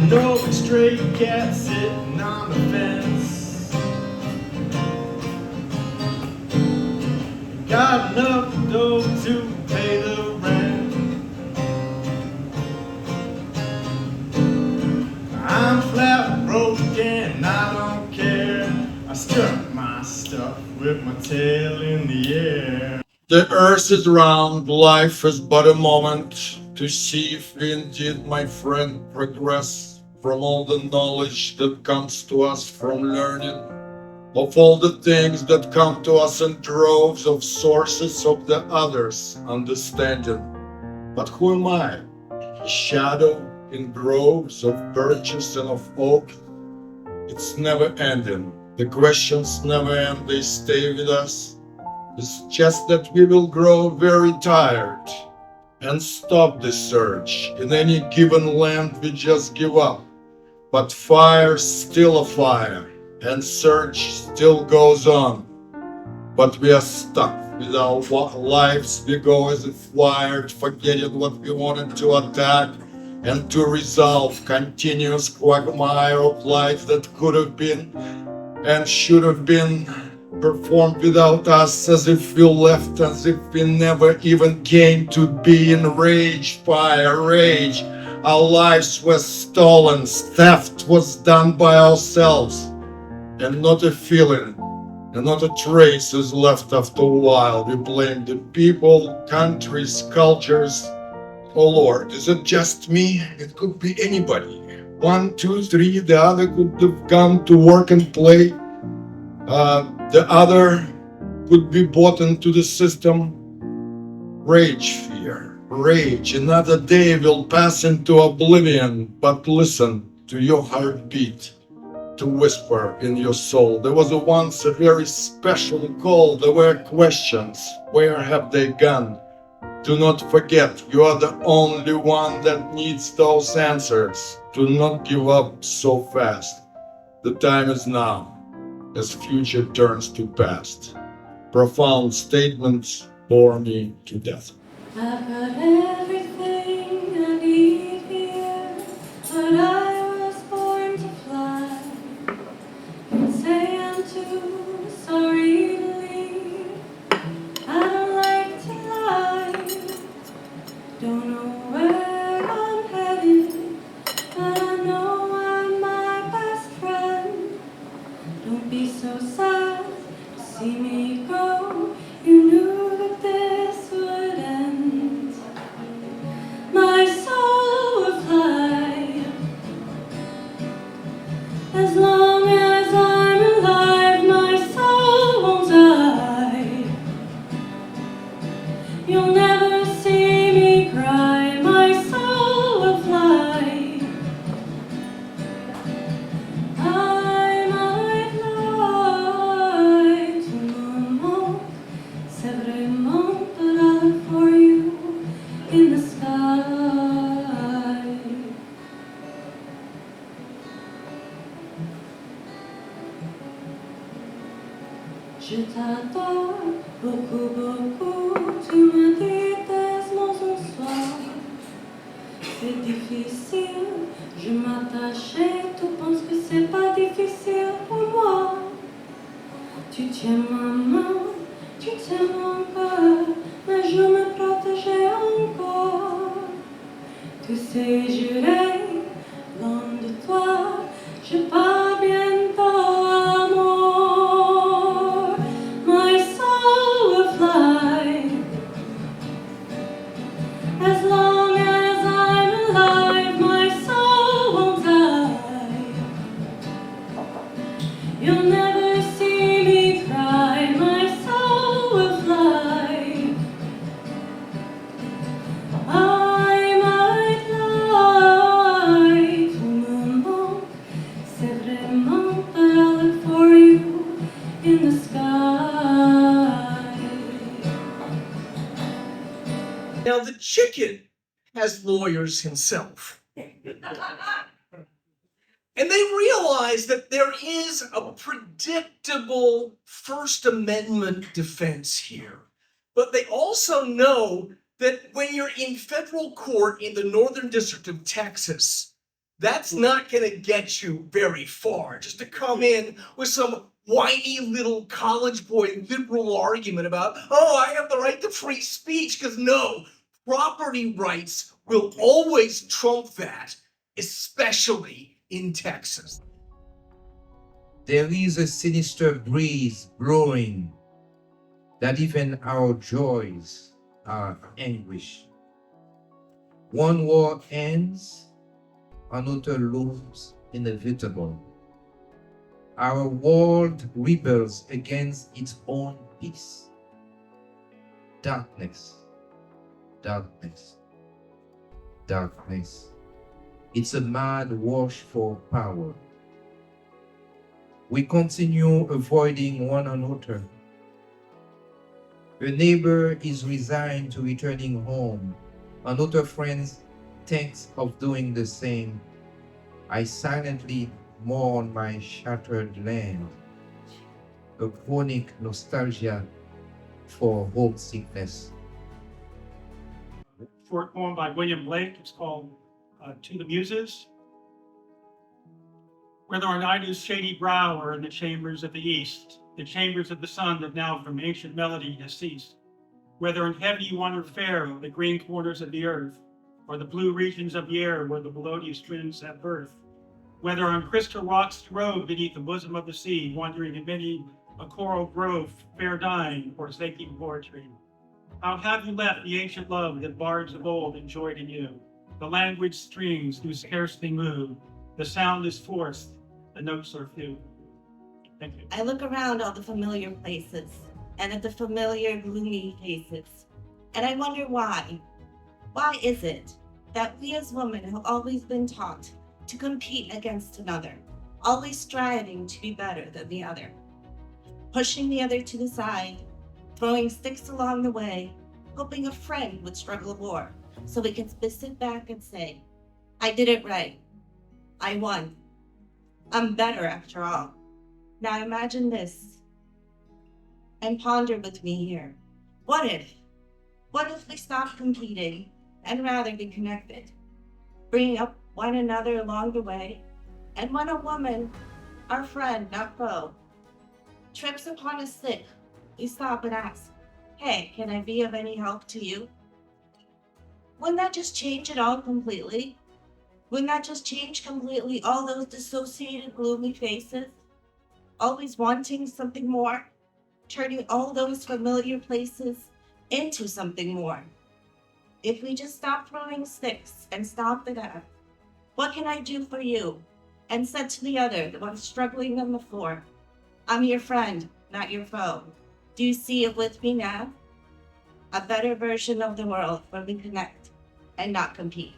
No stray cat sitting on the fence. Got enough dough to pay the rent. I'm flat broke and I don't care. I strut my stuff with my tail in the air. The earth is round, life is but a moment to see if we indeed, my friend, progress from all the knowledge that comes to us from learning, of all the things that come to us in droves of sources of the others' understanding. But who am I? A shadow in groves of birches and of oak. It's never ending. The questions never end, they stay with us. It's just that we will grow very tired and stop the search. In any given land we just give up. But fire's still a fire, and search still goes on. But we are stuck with our lives. We go as if wired, forgetting what we wanted to attack and to resolve. Continuous quagmire of life that could have been and should have been performed without us, as if we left, as if we never even came to be. In rage, fire, rage. Our lives were stolen. Theft was done by ourselves, and not a feeling and not a trace is left after a while. We blame the people, countries, cultures. Oh Lord, is it just me? It could be anybody. One, two, three, the other could have gone to work and play. The other could be bought into the system. Rage, fear, rage. Another day will pass into oblivion. But listen to your heartbeat, to whisper in your soul. There was once a very special call. There were questions. Where have they gone? Do not forget, you are the only one that needs those answers. Do not give up so fast. The time is now, as future turns to past. Profound statements bore me to death. I've got everything I need here, but I was born to fly. And say I'm too sorry to leave. I don't like to lie. Don't know where I'm headed, but I know I'm my best friend. Don't be so sad to see me go. You knew that this would end. My soul will fly as long as I'm alive. My soul won't die. You'll never see me cry. My soul will fly. I might lie to moment. C'est vraiment, but I look for you in the sky. Je t'adore beaucoup, beaucoup. Tu me dis tes mots ce soir. C'est difficile, je m'attachais. Tu penses que c'est pas difficile pour moi. Tu tiens ma main, tu tiens mon cœur, mais je me protégeais encore. Tu sais, j'irai loin de toi, je pars bientôt, amour. My soul will fly as long as I'm alive. My soul won't die. You'll never see me cry. My soul will fly. I might lie to moment. C'est vraiment, but I'll look for you in the sky. Now, the chicken has lawyers himself. And they realize that there is a predictable First Amendment defense here. But they also know that when you're in federal court in the Northern District of Texas, That's not going to get you very far. Just to come in with some whiny little college boy liberal argument about, oh, I have the right to free speech, because no, property rights will always trump that, especially in Texas. There is a sinister breeze blowing that even our joys are anguish. One war ends, another looms inevitable. Our world rebels against its own peace. Darkness, darkness, darkness. It's a mad wash for power. We continue avoiding one another. A neighbor is resigned to returning home. Another friend thinks of doing the same. I silently mourn my shattered land. A chronic nostalgia for homesickness. Short poem by William Blake. It's called To the Muses. Whether our night is shady brow or in the chambers of the east, the chambers of the sun that now from ancient melody has ceased, whether in heaven you wander fair over the green corners of the earth, or the blue regions of the air where the melodious winds have birth, whether on crystal rocks throve beneath the bosom of the sea, wandering in many a coral grove, fair dying, or snaking poetry. How have you left the ancient love that bards of old enjoyed in you? The languid strings do scarcely move, the sound is forced, the notes are few. Thank you. I look around all the familiar places and at the familiar gloomy faces, and I wonder why. Why is it that we as women have always been taught to compete against another, always striving to be better than the other, pushing the other to the side, throwing sticks along the way, hoping a friend would struggle more so we can sit back and say, I did it right. I won. I'm better after all. Now imagine this and ponder with me here. What if we stopped competing and rather be connected, bringing up one another along the way, and when a woman, our friend, not foe, trips upon a stick, we stop and ask, hey, can I be of any help to you? Wouldn't that just change it all completely? Wouldn't that just change completely all those dissociated gloomy faces? Always wanting something more, turning all those familiar places into something more. If we just stop throwing sticks and stop the ask, what can I do for you? And said to the other, the one struggling on the floor, I'm your friend, not your foe. Do you see it with me now? A better version of the world where we connect and not compete.